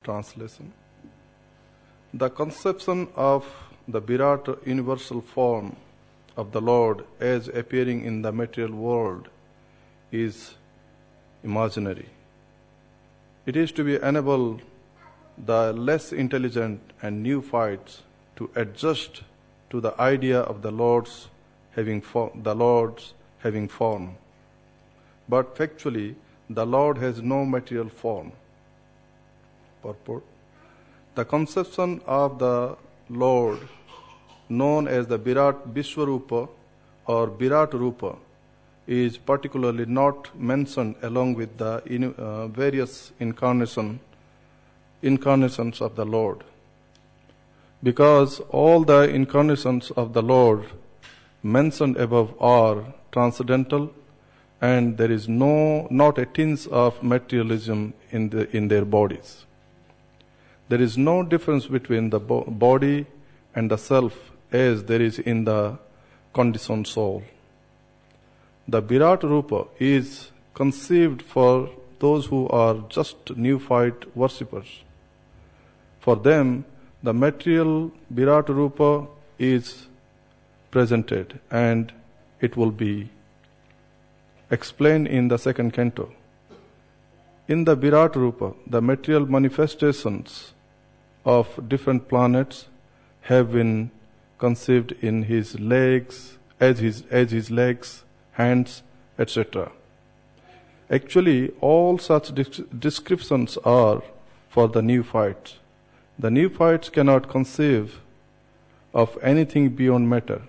Translation. The conception of the Virat universal form of the Lord as appearing in the material world is imaginary. It is to be enable the less intelligent and neophytes to adjust to the idea of the Lord's having form. But factually, the Lord has no material form. Purport. The conception of the Lord, known as the Virat Vishwarupa or Virat Rupa, is particularly not mentioned along with the various incarnations of the Lord. Because all the incarnations of the Lord mentioned above are transcendental, and there is not a tinge of materialism in their bodies. There is no difference between the body and the self as there is in the conditioned soul. The Virat Rupa is conceived for those who are just neophyte worshippers. For them, the material Virat Rupa is presented, and it will be explained in the second canto. In the Virat Rupa, the material manifestations of different planets have been conceived in his legs, as his legs, hands, etc. Actually, all such descriptions are for the neophytes. The neophytes cannot conceive of anything beyond matter.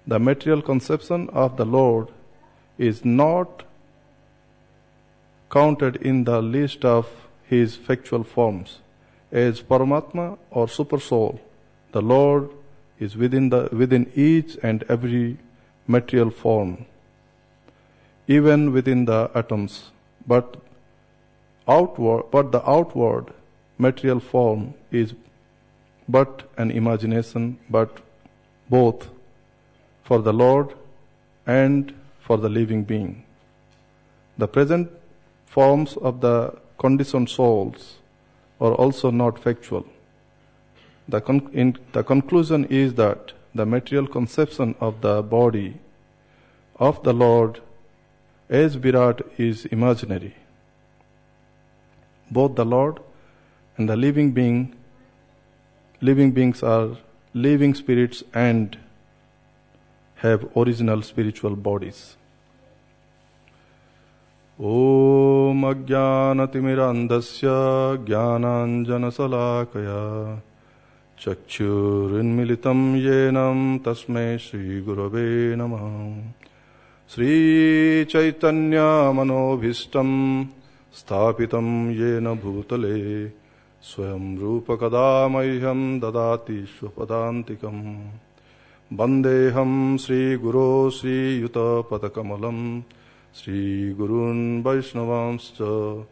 The material conception of the Lord is not counted in the list of his factual forms. As Paramatma or Supersoul, the Lord is within each and every material form, even within the atoms. But the outward material form is but an imagination, but both for the Lord and for the living being. The present forms of the conditioned souls are also not factual. The conclusion is that the material conception of the body of the Lord as Virat is imaginary. Both the Lord and the living beings are living spirits and have original spiritual bodies. Om Ajnanatimirandasya Jnananjanasalakaya Chakshurunmilitam Yenam Tasmai Shri Gurave Namah. Sri Chaitanya Manobhishtam Sthapitam Yena Bhutale Swayam Rupa Kadamahyam Dadati Swapadantikam Bandeham Sri Guru Sri Yuta Padakamalam Sri Gurun Vaishnavanscha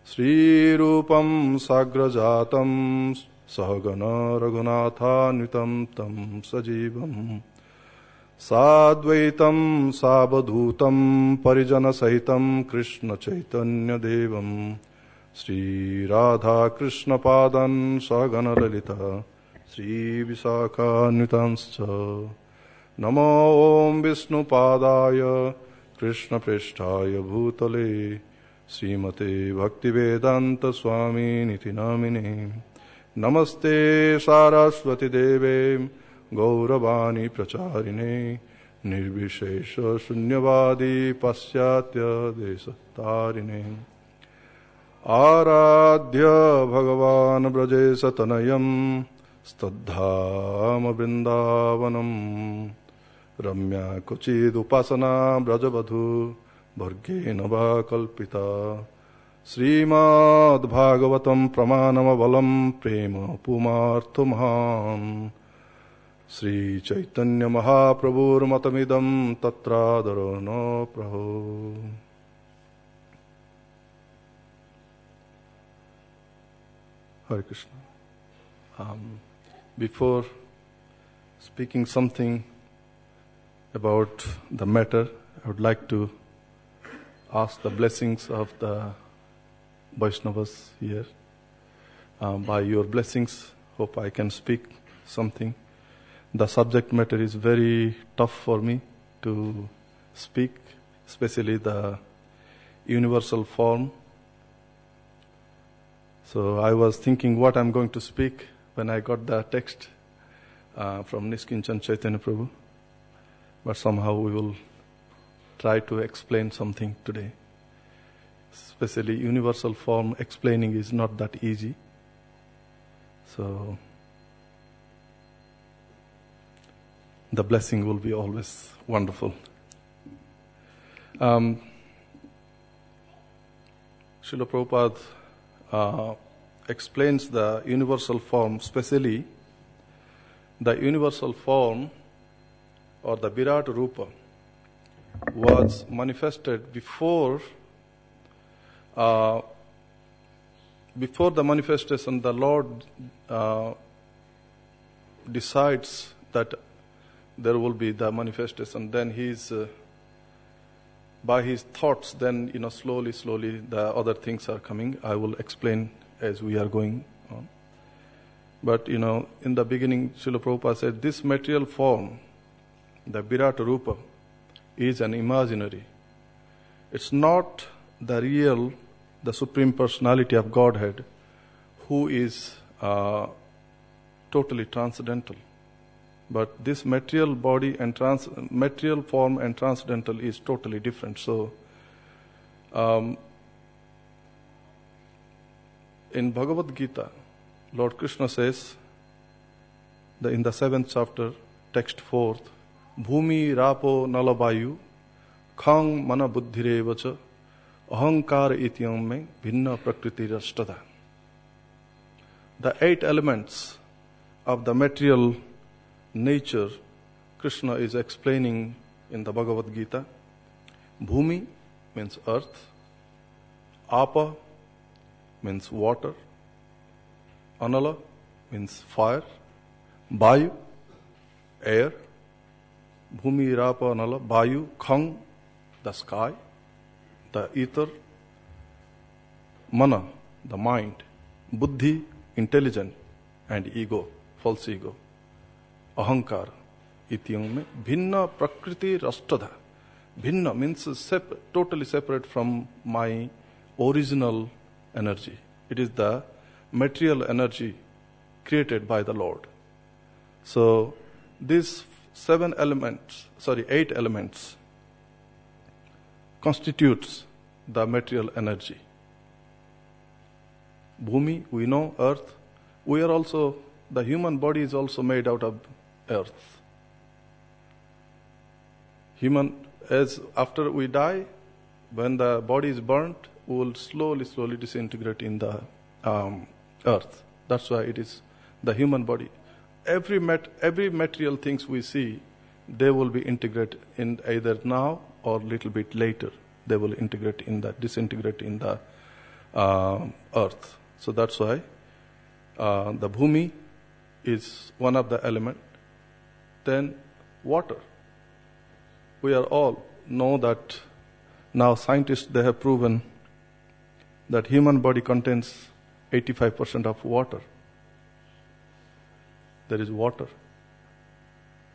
Sri Rupam Sagrajatam Sahagana Raghunathanvitam Tam Sajivam Sadvaitam Sabadhutam Parijana Sahitam Krishna Chaitanya Devam Sri Radha Krishna Padan Sahagana Lalita Sri Visakha Nitanscha Namo Om Vishnu Padaya Krishna Prishtaya Bhutale Srimate Bhaktivedanta Swami Niti Namine Namaste Saraswati Deve Gauravani Pracharine Nirvishesha Shunyavadi Pasyatya Desatarine Aradhya Bhagavan Braje Satanayam Stadhama Vrindavanam Ramya Kuchid Upasana Brajavadhu Bhargena Va Kalpita Srimad Bhagavatam Pramanamavalam Prema Pumarthumham Sri Chaitanya Mahaprabhur Matamidam Tatradaro No Praho. Hare Krishna. Before speaking something about the matter, I would like to ask the blessings of the Vaishnavas here. by your blessings, hope I can speak something. The subject matter is very tough for me to speak, especially the universal form. So I was thinking what I'm going to speak when I got the text from Niskinchan Chaitanya Prabhu. But somehow we will try to explain something today. Especially universal form explaining is not that easy. So the blessing will be always wonderful. Srila Prabhupada explains the universal form, especially the universal form or the Virat Rupa was manifested before the manifestation. The Lord decides that there will be the manifestation. Then by his thoughts, then slowly the other things are coming. I will explain as we are going on. But in the beginning, Srila Prabhupada said this material form, the Virat Rupa, is an imaginary. It's not the real, the Supreme Personality of Godhead, who is totally transcendental. But this material body and material form and transcendental is totally different. So, in Bhagavad Gita, Lord Krishna says, in the 7th chapter, text 4th, Bhumi rapo nalabayu khang mana buddhirevacha ahankara ityam me bhinna prakriti rashtada. The 8 elements of the material nature, Krishna is explaining in the Bhagavad Gita. Bhumi means earth, Apa means water, Anala means fire, Vayu, air, Bhumi, Rapa, Anala, Vayu, Khang, the sky, the ether, Mana, the mind, Buddhi, intelligent, and ego, false ego. Ahankara, ityam me bhinna prakriti rashtada. Bhinna means totally separate from my original energy. It is the material energy created by the Lord. So these 8 elements constitutes the material energy. Bhumi, we know, earth. We are also, the human body is also made out of earth. As after we die, when the body is burnt, we will slowly disintegrate in the earth. That's why it is the human body. Every material things we see, they will be integrated in either now or little bit later. They will disintegrate in the earth. So that's why the Bhumi is one of the element. Then water. We are all know that now scientists, they have proven that human body contains 85% of water. There is water.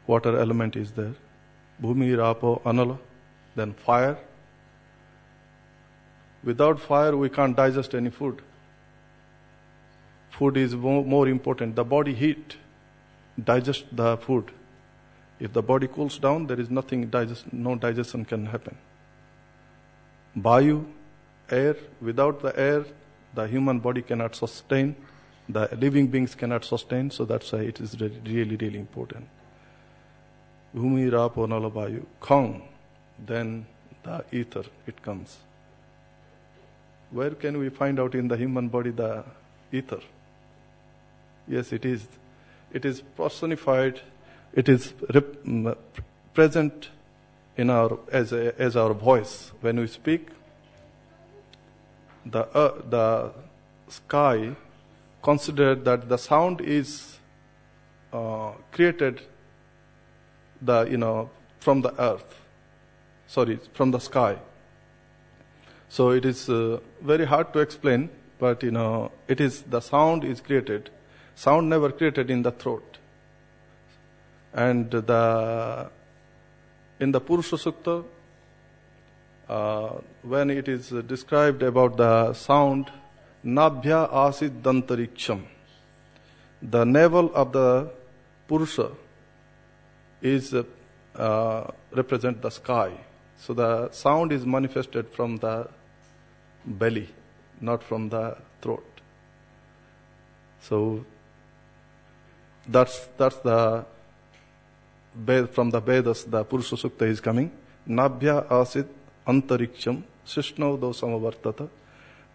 Water element is there. Bhumi, Rapo, Anala. Then fire. Without fire, we can't digest any food. Food is more important. The body heat digest the food. If the body cools down, there is no digestion can happen. Vayu, air. Without the air, the human body cannot sustain. The living beings cannot sustain. So that's why it is really important. Bhumi, Rapo, Nala, Vayu. Khang. Then the ether, it comes. Where can we find out in the human body the ether? Yes, it is. It is personified. It is present in as our voice. When we speak, the sky considered that the sound is created from the earth. From the sky. So it is very hard to explain, but it is the sound is created. Sound never created in the throat. And in the Purusha Sukta, when it is described about the sound, Nabhya asid dantariksham. The navel of the Purusha is represent the sky. So the sound is manifested from the belly, not from the throat. So that's the from the Vedas, the Purusha Sukta is coming. Nabhya asid antariksham shishnau dosamavartata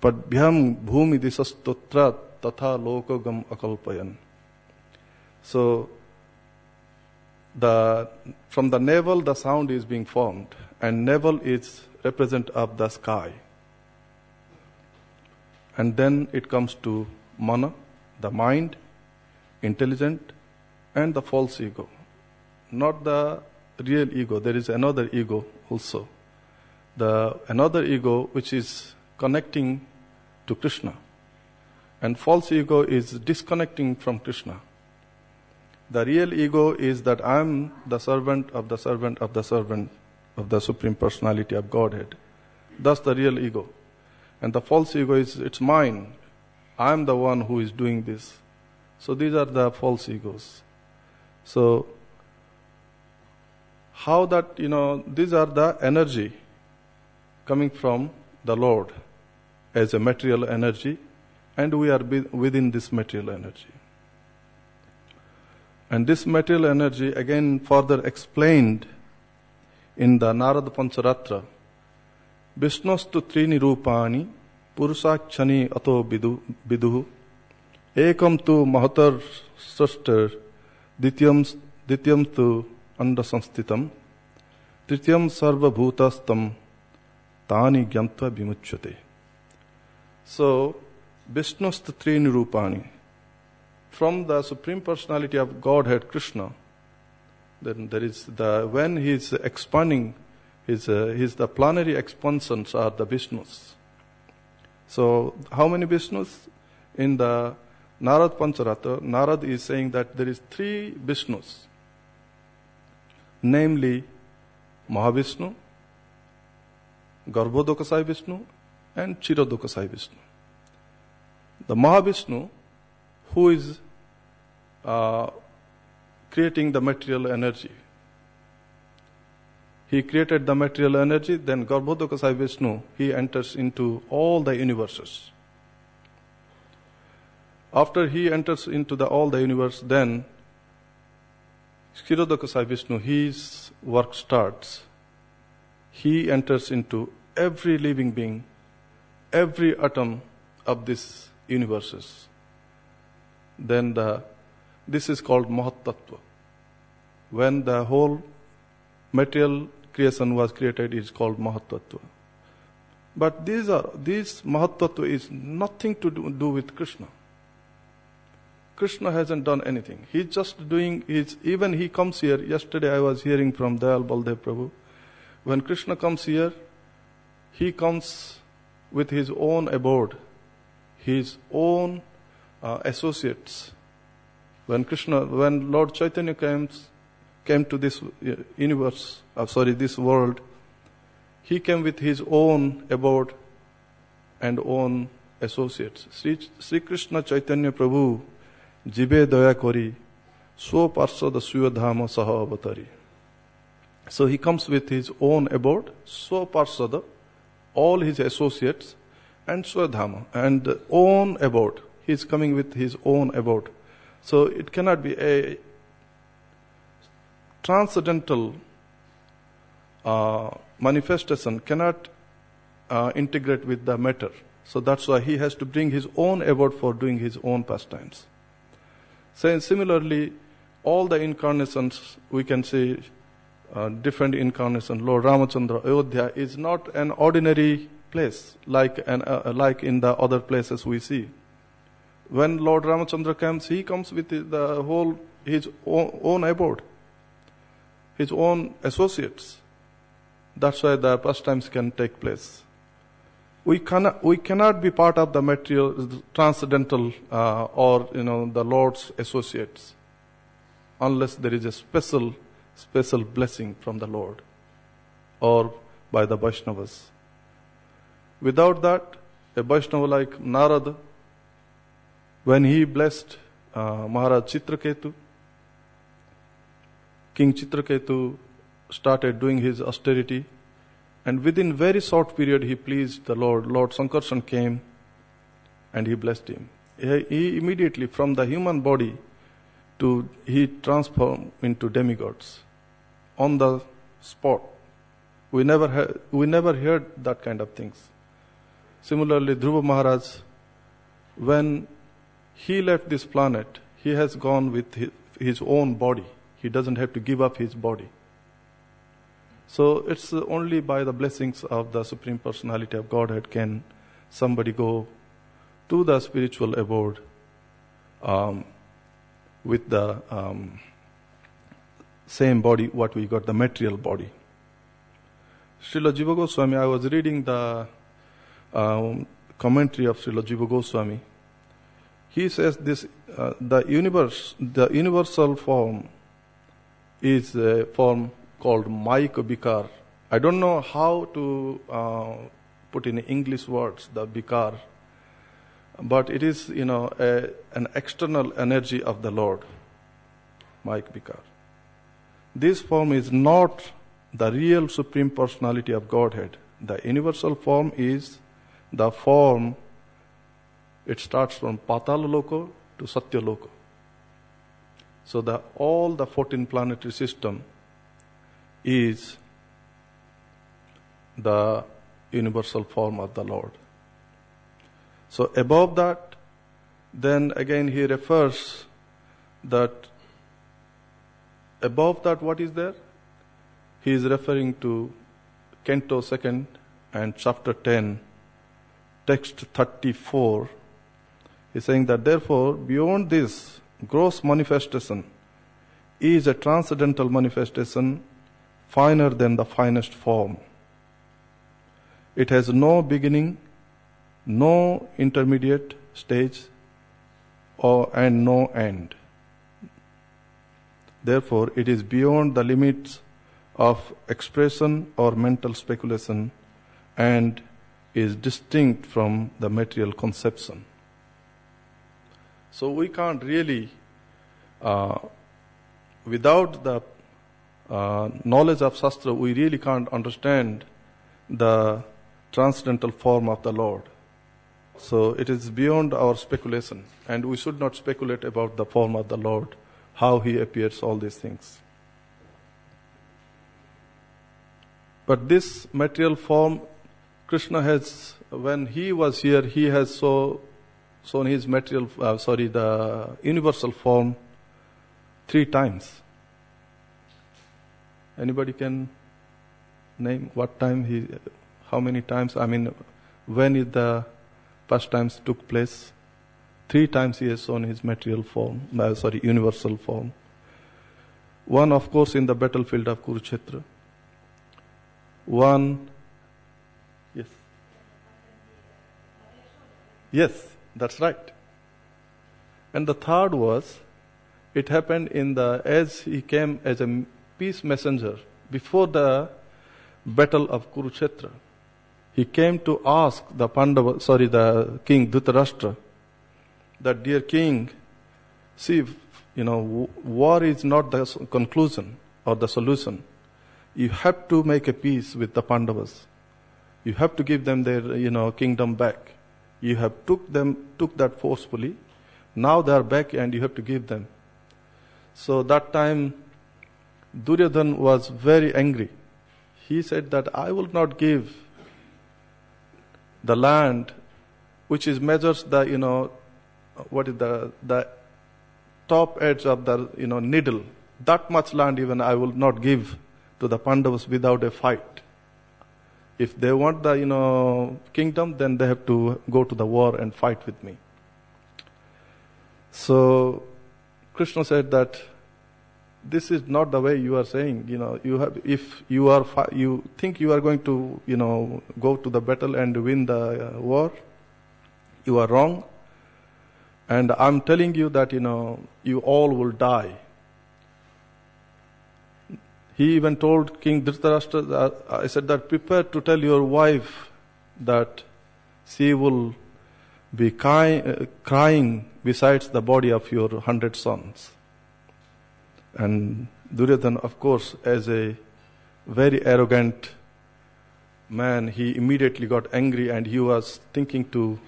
padbhyam bhumi disastotra tatha lokagam akalpayan. So from the navel the sound is being formed, and navel is represent of the sky. And then it comes to mana, the mind, intelligent, and the false ego. Not the real ego. There is another ego also. Another ego which is connecting to Krishna. And false ego is disconnecting from Krishna. The real ego is that I am the servant of the servant of the servant of the Supreme Personality of Godhead. That's the real ego. And the false ego is, it's mine. I am the one who is doing this. So these are the false egos. So how that, these are the energy coming from the Lord as a material energy, and we are within this material energy. And this material energy again further explained in the Narada Pancharatra. Vishnostu trini rupani purusakshani ato viduhu ekam tu mahatar srashtar dityam tu andasanstitam trityam sarva bhutastam tani gyantva vimuchyate. So Vishnostu trini rupani, from the Supreme Personality of Godhead Krishna, then there is when he is expanding, the planetary expansions are the Vishnus. So how many Vishnus? In the Narad Pancharatra, Narad is saying that there is 3 Vishnus, namely Mahavishnu, Garbhodakasai Vishnu, and Chirodakasai Vishnu. The Mahavishnu, who is creating the material energy. He created the material energy, then Garbhodakasai Vishnu, he enters into all the universes. After he enters into all the universe, then Kshirodakasai Vishnu, his work starts. He enters into every living being, every atom of this universes. Then this is called Mahat-tattva. When the whole material creation was created, it is called Mahat-tattva. But this Mahat-tattva is nothing to do with Krishna. Krishna hasn't done anything. He's just doing even he comes here. Yesterday I was hearing from Dayal Baldev Prabhu. When Krishna comes here, he comes with his own abode, his own associates. When Lord Chaitanya came to this universe, this world, he came with his own abode and own associates. Sri Krishna Chaitanya Prabhu jibe daya kori so parsada suyadhama saha avatari. So he comes with his own abode, so parsada, all his associates, and swadhama, and own abode. He is coming with his own abode. So it cannot be a transcendental manifestation, cannot integrate with the matter. So that's why he has to bring his own abode for doing his own pastimes. So similarly, all the incarnations, we can say different incarnations. Lord Ramachandra, Ayodhya is not an ordinary place like in the other places we see. When Lord Ramachandra comes, he comes with his own abode, his own associates. That's why the pastimes can take place. We cannot be part of the material, transcendental, or the Lord's associates, unless there is a special blessing from the Lord, or by the Vaishnavas. Without that, a Vaishnava like Narada, when he blessed Maharaj Chitraketu, King Chitraketu started doing his austerity, and within very short period he pleased the Lord. Lord Sankarshan came and he blessed him. He immediately, from the human body, he transformed into demigods on the spot. We never heard that kind of things. Similarly, Dhruva Maharaj, when he left this planet, he has gone with his own body. He doesn't have to give up his body. So it's only by the blessings of the Supreme Personality of Godhead can somebody go to the spiritual abode with the same body what we got, the material body. Srila Jiva Goswami, I was reading the commentary of Srila Jiva Goswami. He says this: the universal form is a form called Maik Bikar. I don't know how to put in English words the Bikar, but it is an external energy of the Lord, Maik Bikar. This form is not the real Supreme Personality of Godhead. The universal form is the form. It starts from Patala Loka to Satya Loka. So all the 14 planetary system is the universal form of the Lord. So above that, then again he refers that above that what is there? He is referring to Canto 2 and Chapter 10, Text 34. He is saying that therefore beyond this gross manifestation is a transcendental manifestation finer than the finest form. It has no beginning, no intermediate stage, and no end. Therefore, it is beyond the limits of expression or mental speculation and is distinct from the material conception. So we can't really, without the knowledge of Shastra, we really can't understand the transcendental form of the Lord. So it is beyond our speculation, and we should not speculate about the form of the Lord, how he appears, all these things. But this material form, Krishna has, when he was here, he has shown his material, the universal form 3 times. Anybody can name what time how many times? I mean, when is the first times took place? 3 times he has shown his material form, universal form. One, of course, in the battlefield of Kurukshetra. One, yes, that's right. And the third was, it happened as he came as a peace messenger before the battle of Kurukshetra. He came to ask the king Dhritarashtra, that dear king, see, war is not the conclusion or the solution. You have to make a peace with the Pandavas. You have to give them their, kingdom back. You have took that forcefully. Now they are back and you have to give them. So that time, Duryodhana was very angry. He said that I will not give the land, which measures the, what is the top edge of the, needle. That much land even I will not give to the Pandavas without a fight. If they want the, kingdom, then they have to go to the war and fight with me. So Krishna said that this is not the way you are saying. If you think you are going to, go to the battle and win the war, you are wrong. And I'm telling you that, you all will die. He even told King Dhritarashtra, I said that prepare to tell your wife that she will be crying besides the body of your 100 sons. And Duryodhana, of course, as a very arrogant man, he immediately got angry and he was thinking to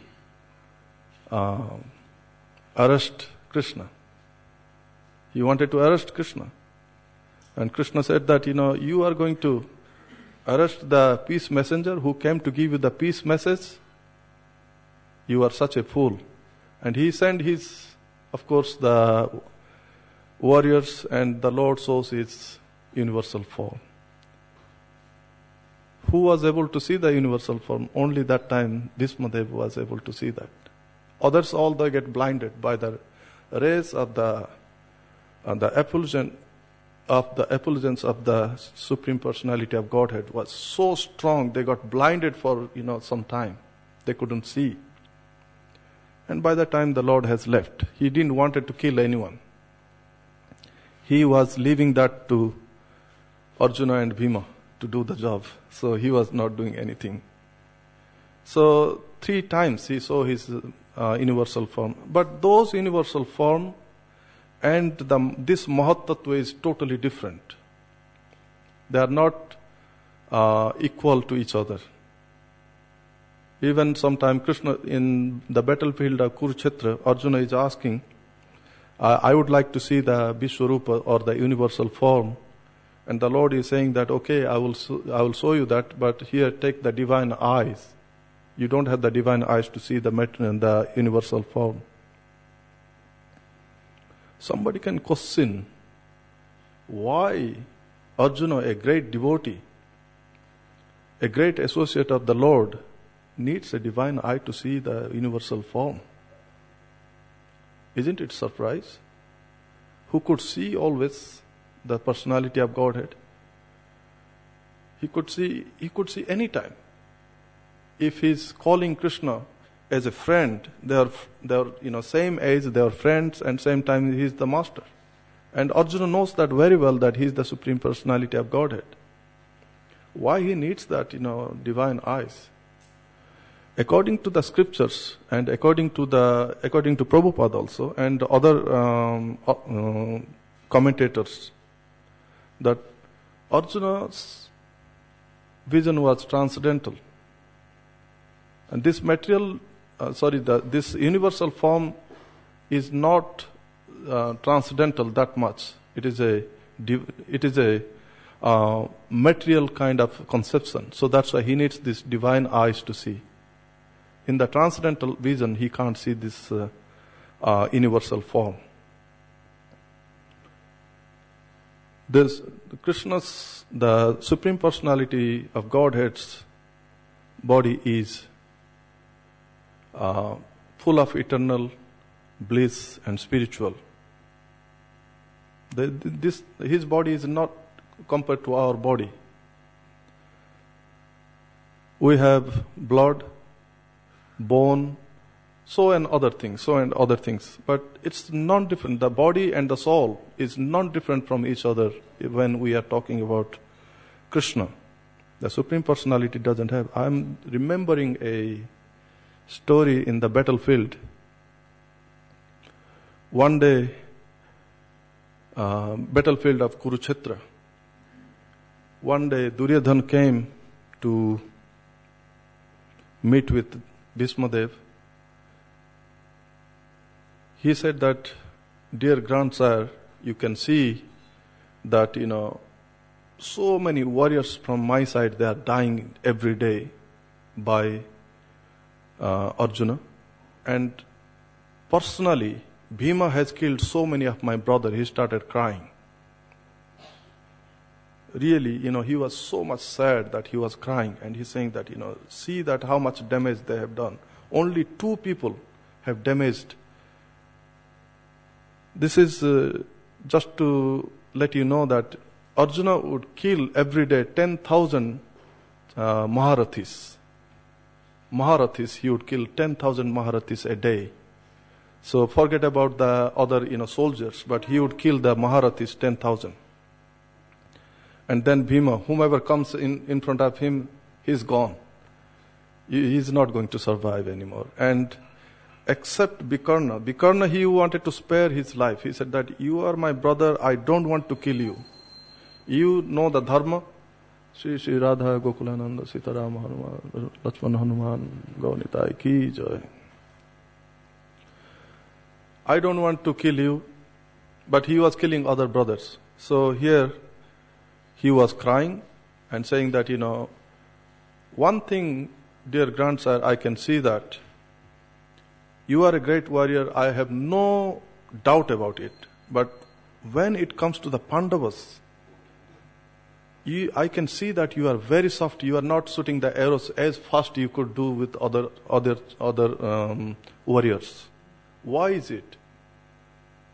arrest Krishna. He wanted to arrest Krishna. And Krishna said that, you are going to arrest the peace messenger who came to give you the peace message. You are such a fool. And he sent the warriors, and the Lord shows his universal form. Who was able to see the universal form? Only that time Bhismadev was able to see that. Others all they get blinded by the rays of the effulgence of the Supreme Personality of Godhead was so strong they got blinded for some time. They couldn't see. And by the time the Lord has left, he didn't want to kill anyone. He was leaving that to Arjuna and Bhima to do the job. So he was not doing anything. So 3 times he saw his universal form. But those universal form and this Mahat Tattva is totally different. They are not equal to each other. Even sometime Krishna in the battlefield of Kurukshetra, Arjuna is asking, I would like to see the Vishwarupa or the universal form. And the Lord is saying that, okay, I will show you that, but here take the divine eyes. You don't have the divine eyes to see the universal form. Somebody can question why Arjuna, a great devotee, a great associate of the Lord, needs a divine eye to see the universal form. Isn't it a surprise? Who could see always the personality of Godhead? He could see any time. If he's calling Krishna as a friend, they are same age, they are friends, and same time he is the master. And Arjuna knows that very well, that he is the Supreme Personality of Godhead. Why he needs that, divine eyes? According to the scriptures and according to Prabhupada also and other commentators, that Arjuna's vision was transcendental. And this this universal form is not transcendental that much. It is a material kind of conception. So that's why he needs these divine eyes to see. In the transcendental vision, he can't see this universal form. Krishna's, the Supreme Personality of Godhead's body is full of eternal bliss and spiritual. His body is not compared to our body. We have blood, bone, so and other things. But it's non-different. The body and the soul is non-different from each other when we are talking about Krishna. The Supreme Personality doesn't have. I'm remembering a story in the battlefield. One day, battlefield of Kurukshetra. One day, Duryodhana came to meet with Bhismadev. He said that, dear grandsire, you can see that, so many warriors from my side, they are dying every day by Arjuna. And personally, Bhima has killed so many of my brothers. He started crying. Really, he was so much sad that he was crying. And he's saying that, see that how much damage they have done. Only 2 people have damaged. This is just to let you know that Arjuna would kill every day 10,000 Maharathis. Maharathis, he would kill 10,000 Maharathis a day. So forget about the other, soldiers, but he would kill the Maharathis 10,000. And then Bhima, whomever comes in front of him, he's gone. He's not going to survive anymore. And except Bikarna. Bikarna, he wanted to spare his life. He said that you are my brother, I don't want to kill you. You know the dharma. Shri Shri Radha Gokulananda Sitaram Hanuman Lakshmana Hanuman Gaunitai Ki Jai. I don't want to kill you, but he was killing other brothers. So here he was crying and saying that, one thing, dear grandsire, I can see that you are a great warrior, I have no doubt about it. But when it comes to the Pandavas, I can see that you are very soft. You are not shooting the arrows as fast you could do with other warriors. Why is it?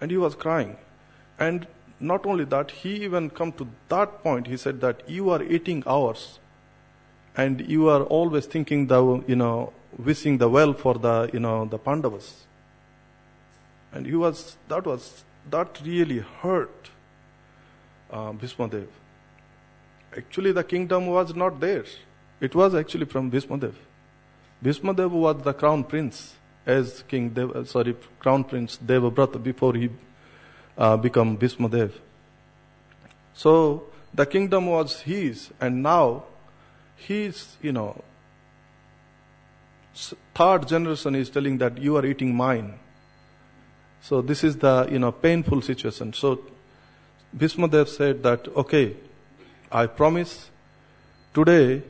And he was crying. And not only that, he even come to that point. He said that you are eating ours, and you are always thinking wishing the well for the Pandavas. And that really hurt Bhismadev. Actually, the kingdom was not theirs. It was actually from Bhismadev. Bhismadev was the crown prince, as Crown Prince Devabrata before he become Bhismadev. So the kingdom was his, and now his, third generation is telling that you are eating mine. So this is the, painful situation. So Bhismadev said that, okay, I promise today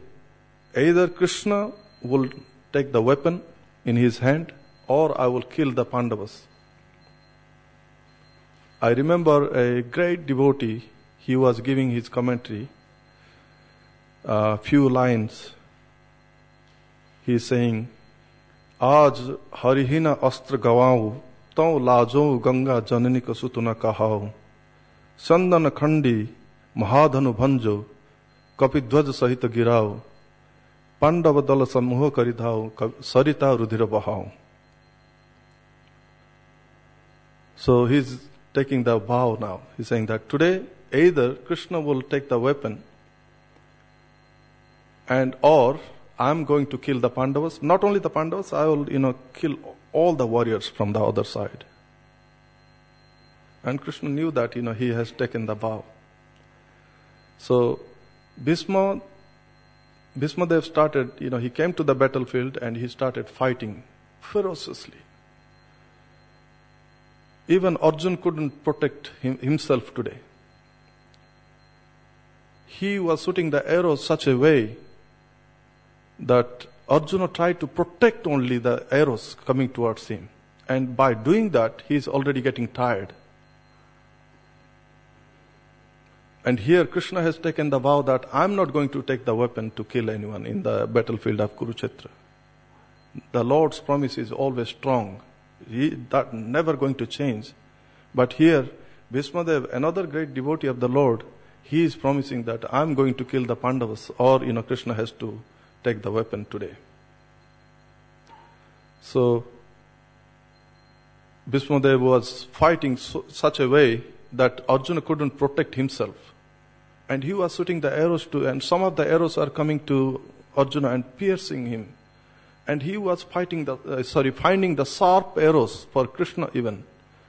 either Krishna will take the weapon in his hand or I will kill the Pandavas. I remember a great devotee, he was giving his commentary, few lines. He is saying, Aaj harihina astra gawau, tau lajo ganga janani ka sutuna kahau, sandana khandi महाधनु Bhanja Kapidhwaj सहित गिराओ पांडव दल समूह करिधाओ सरिता रुधिर बहाओ. So he's taking the vow now. He's saying that today either Krishna will take the weapon or I'm going to kill the Pandavas. Not only the Pandavas, I will kill all the warriors from the other side. And Krishna knew that he has taken the vow. So Bhismadev started, he came to the battlefield and he started fighting ferociously. Even Arjuna couldn't protect himself today. He was shooting the arrows such a way that Arjuna tried to protect only the arrows coming towards him. And by doing that, he is already getting tired. And here Krishna has taken the vow that I'm not going to take the weapon to kill anyone in the battlefield of Kurukshetra. The Lord's promise is always strong. That never going to change. But here, Bhismadev, another great devotee of the Lord, he is promising that I'm going to kill the Pandavas or, Krishna has to take the weapon today. So, Bhismadev was fighting such a way that Arjuna couldn't protect himself. And he was shooting the arrows and some of the arrows are coming to Arjuna and piercing him. And he was finding the sharp arrows for Krishna even.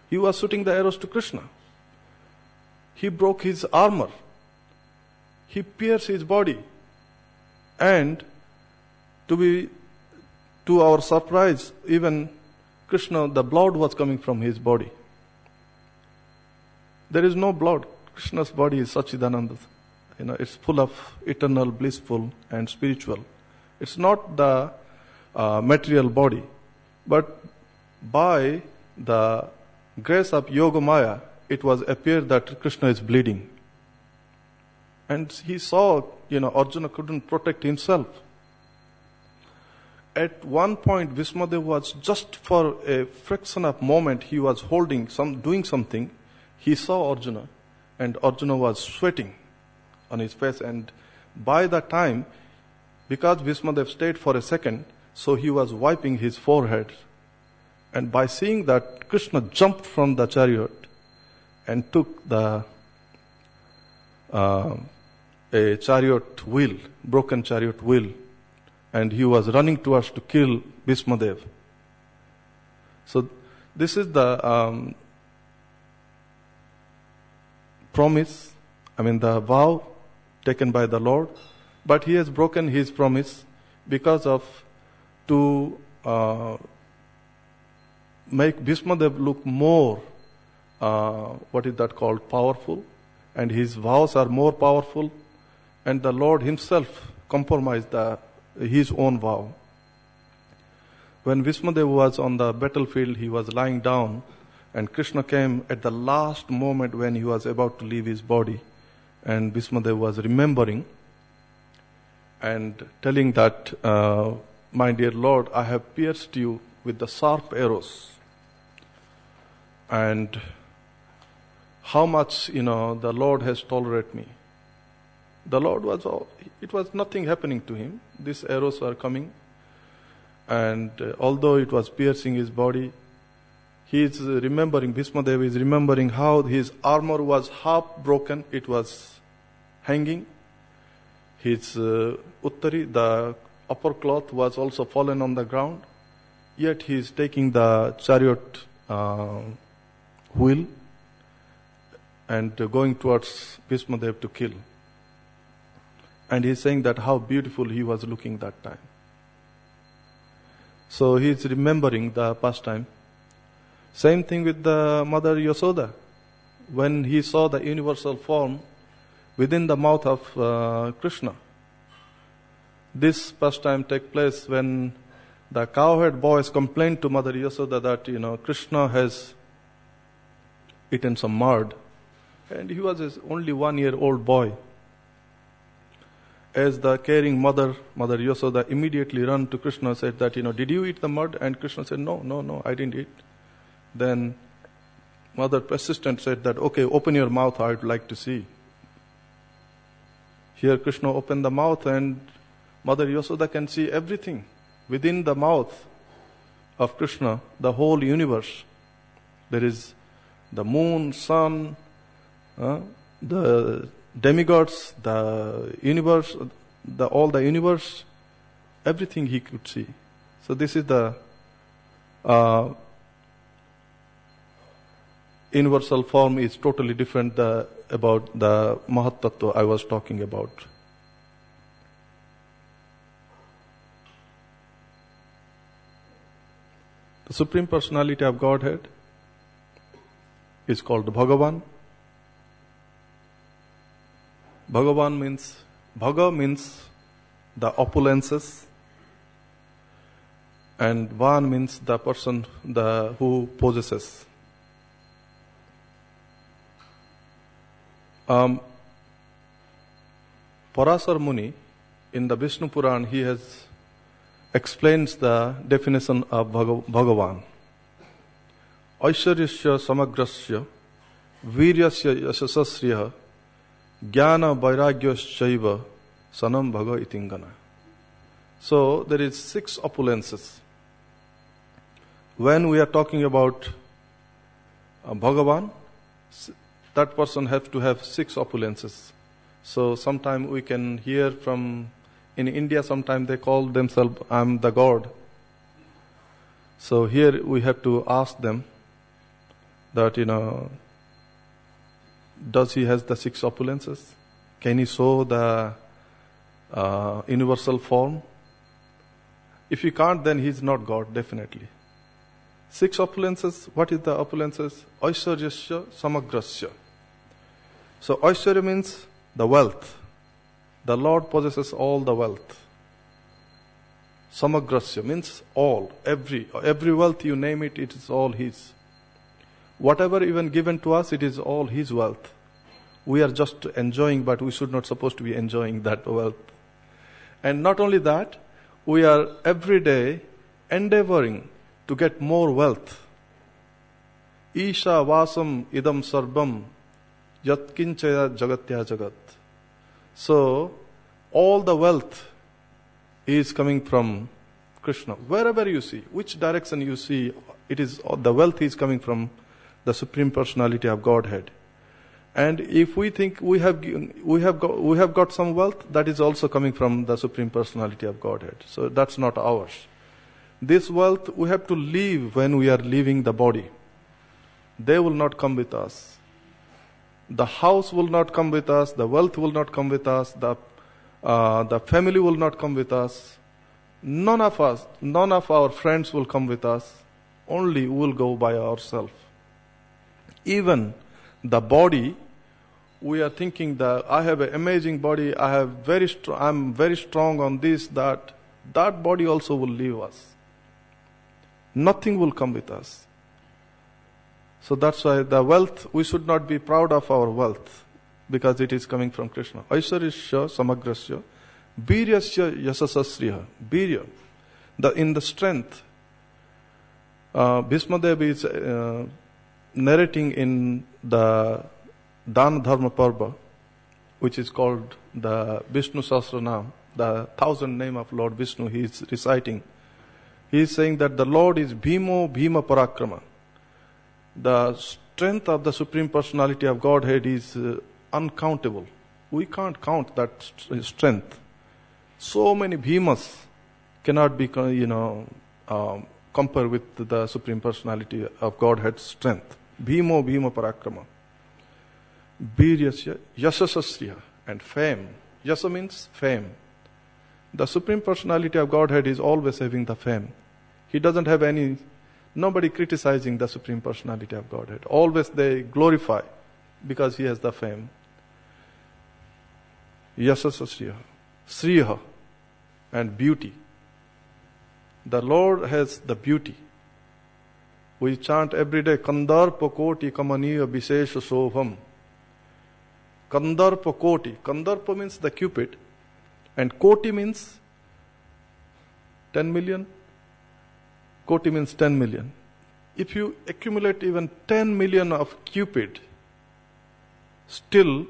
He was shooting the arrows to Krishna. He broke his armor. He pierced his body. And to our surprise, even Krishna, the blood was coming from his body. There is no blood. Krishna's body is Sachidananda. It's full of eternal, blissful, and spiritual. It's not the material body. But by the grace of Yogamaya, it was appeared that Krishna is bleeding. And he saw, Arjuna couldn't protect himself. At one point, Bhismadev was just for a fraction of moment, he was doing something. He saw Arjuna and Arjuna was sweating on his face. And by that time, because Bhismadev stayed for a second, so he was wiping his forehead. And by seeing that, Krishna jumped from the chariot and took a chariot wheel, broken chariot wheel, and he was running towards to kill Bhismadev. So this is the promise, the vow taken by the Lord, but he has broken his promise because of to make Bhismadev look more, powerful, and his vows are more powerful, and the Lord himself compromised his own vow. When Bhismadev was on the battlefield, he was lying down, and Krishna came at the last moment when he was about to leave his body, and Bhismadev was remembering and telling that, my dear Lord, I have pierced you with the sharp arrows, and how much, the Lord has tolerated me. The Lord it was nothing happening to him. These arrows are coming, and although it was piercing his body, he is remembering, Bhismadev is remembering how his armor was half broken, it was hanging. His uttari, the upper cloth, was also fallen on the ground. Yet he is taking the chariot wheel and going towards Bhismadev to kill. And he is saying that how beautiful he was looking that time. So he is remembering the past time. Same thing with the mother Yasoda. When he saw the universal form within the mouth of Krishna. This pastime take place when the cowherd boys complained to Mother Yasoda that, Krishna has eaten some mud. And he was only 1-year-old boy. As the caring mother Yasoda immediately ran to Krishna and said that, did you eat the mud? And Krishna said, no, I didn't eat. Then mother persistent said that, okay, open your mouth, I would like to see. Here Krishna opened the mouth and Mother Yasoda can see everything within the mouth of Krishna, the whole universe. There is the moon, sun, the demigods, the universe, all the universe, everything he could see. So this is the universal form is totally different about the Mahat Tattva I was talking about. The Supreme Personality of Godhead is called Bhagavan. Bhagavan means, Bhaga means the opulences, and Van means the person who possesses. Parasar Muni, in the Vishnu Puran, he has explains the definition of Bhagavan. Aisharyasya samagrasya viryasya yashasasriya jnana vairagyasya sanam bhaga itingana. So there is 6 opulences. When we are talking about Bhagavan, that person has to have 6 opulences. So sometime we can hear from, in India sometimes they call themselves, I'm the God. So here we have to ask them that, does he has the 6 opulences? Can he show the universal form? If he can't, then he is not God, definitely. 6 opulences, what is the opulences? Aisharyasya samagrasya. So Aishwarya means the wealth. The Lord possesses all the wealth. Samagrasya means all, every wealth you name it, it is all His. Whatever even given to us, it is all His wealth. We are just enjoying, but we should not supposed to be enjoying that wealth. And not only that, we are every day endeavoring to get more wealth. Isha vasam idam sarvam Yat kinchaya jagatya jagat. So, all the wealth is coming from Krishna. Wherever you see, which direction you see, it is the wealth is coming from the Supreme Personality of Godhead. And if we think we have got some wealth, that is also coming from the Supreme Personality of Godhead. So that's not ours. This wealth we have to leave when we are leaving the body. They will not come with us. The house will not come with us. The wealth will not come with us. The family will not come with us. None of our friends will come with us. Only we will go by ourselves. Even the body, we are thinking that I have an amazing body, I'm very strong on this, that body also will leave us. Nothing will come with us. So that's why the wealth, we should not be proud of our wealth, because it is coming from Krishna. Aishwaryasya samagrasya biryasya yasasasriya. Birya, in the strength. Bhismadev is narrating in the Dana Dharma Parva, which is called the Vishnu Sahasranam, the 1,000 name of Lord Vishnu he is reciting. He is saying that the Lord is Bhimo Bhima Parakrama. The strength of the Supreme Personality of Godhead is uncountable. We can't count that strength. So many Bhimas cannot be, compared with the Supreme Personality of Godhead's strength. Bhimo Bhima Parakrama. Biryasya Yasasasriya, and fame. Yasa means fame. The Supreme Personality of Godhead is always having the fame. He doesn't have nobody criticizing the Supreme Personality of Godhead. Always they glorify because he has the fame. Yasasasriya, Sriya, and beauty. The Lord has the beauty. We chant every day, Kandarpa Koti Kamaniya Visesha Sobham. Kandarpa Koti. Kandarpa means the Cupid. And Koti means 10 million. Koti means 10 million. If you accumulate even 10 million of Cupid, still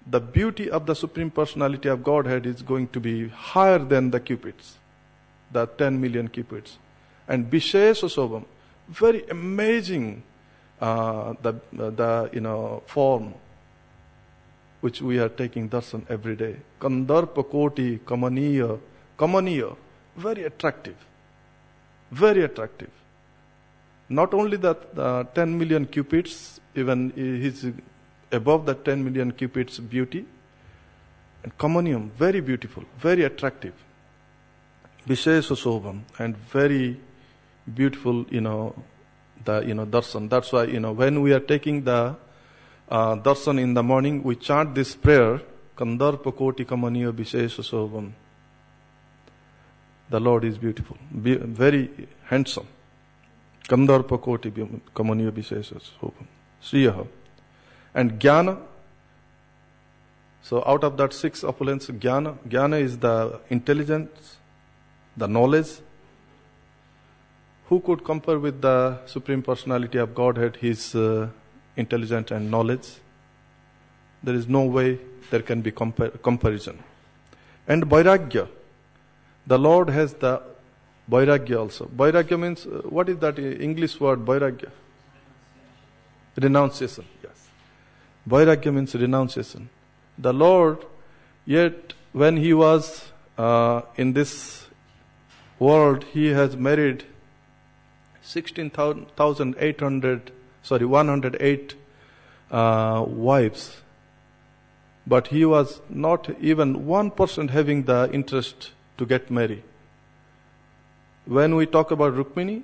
the beauty of the Supreme Personality of Godhead is going to be higher than the Cupids, the 10 million Cupids. And Vishesha Sobham, very amazing form which we are taking darshan every day. Kandarpa Koti Kamaniya. Kamaniya, very attractive. Very attractive. Not only that 10 million Cupids, even he's above the 10 million Cupids beauty. And Kamanium, very beautiful, very attractive. Vishesha Sobham, and very beautiful, darshan. That's why, when we are taking the darshan in the morning, we chant this prayer, Kandarpa Koti Kamaniya Vishesha Sobham. The Lord is beautiful, very handsome. Kandarpa Koti Kamaniya Vishesha Sobham. Sriyaha. And Jnana. So out of that 6 opulence, Jnana is the intelligence, the knowledge. Who could compare with the Supreme Personality of Godhead, his intelligence and knowledge? There is no way there can be comparison. And Vairagya. The Lord has the Vairagya also. Vairagya means, what is that English word, Vairagya? Renunciation, yes. Vairagya means renunciation. The Lord, yet when he was in this world, he has married 108 wives. But he was not even 1% having the interest to get married. When we talk about Rukmini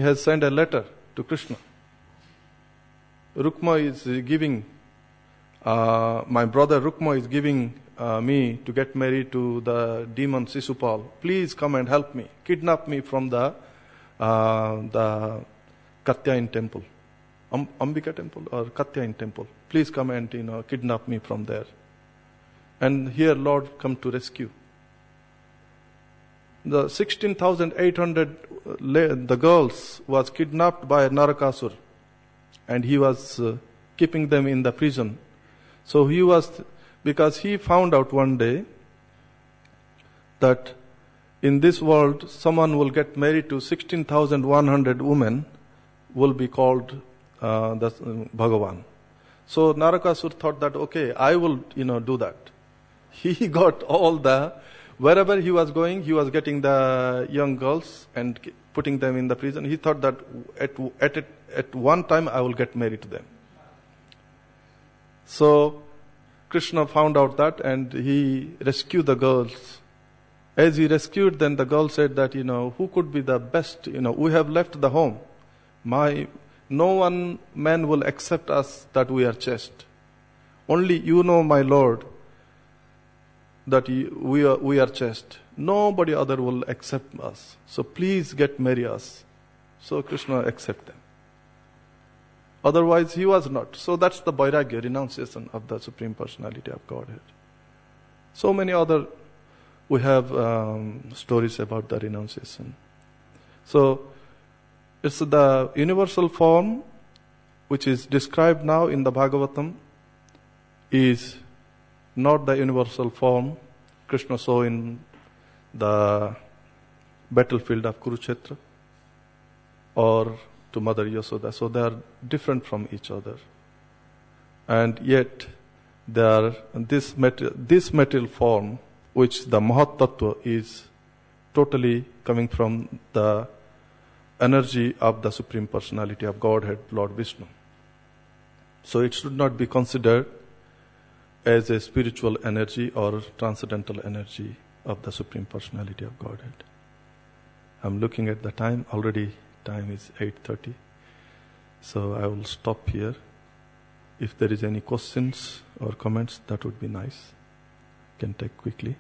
has sent a letter to Krishna. Rukma is giving, my brother Rukma is giving me to get married to the demon Sisupal. Please come and help me. Kidnap me from the Katyayan temple. Ambika temple or Katyayan temple. Please come and kidnap me from there. And here Lord come to rescue. The 16,800 the girls was kidnapped by Narakasur, and he was keeping them in the prison. So because he found out one day that in this world, someone will get married to 16,100 women will be called the Bhagavan. So Narakasur thought that, okay, I will, do that. He got wherever he was going, he was getting the young girls and putting them in the prison. He thought that at one time I will get married to them. So Krishna found out that and he rescued the girls. As he rescued them, the girl said that, who could be the best? We have left the home. No one man will accept us that we are chaste. Only my Lord, that we are chaste. Nobody other will accept us. So please marry us. So Krishna accept them. Otherwise he was not. So that's the Vairagya, renunciation of the Supreme Personality of Godhead. So many other, we have stories about the renunciation. So it's the universal form which is described now in the Bhagavatam is not the universal form Krishna saw in the battlefield of Kurukshetra or to Mother Yasoda. So they are different from each other. And yet this material form, which the Mahat Tattva is totally coming from the energy of the Supreme Personality of Godhead, Lord Vishnu. So it should not be considered as a spiritual energy or transcendental energy of the Supreme Personality of Godhead. I'm looking at the time. Already time is 8:30. So I will stop here. If there is any questions or comments, that would be nice. Can take quickly.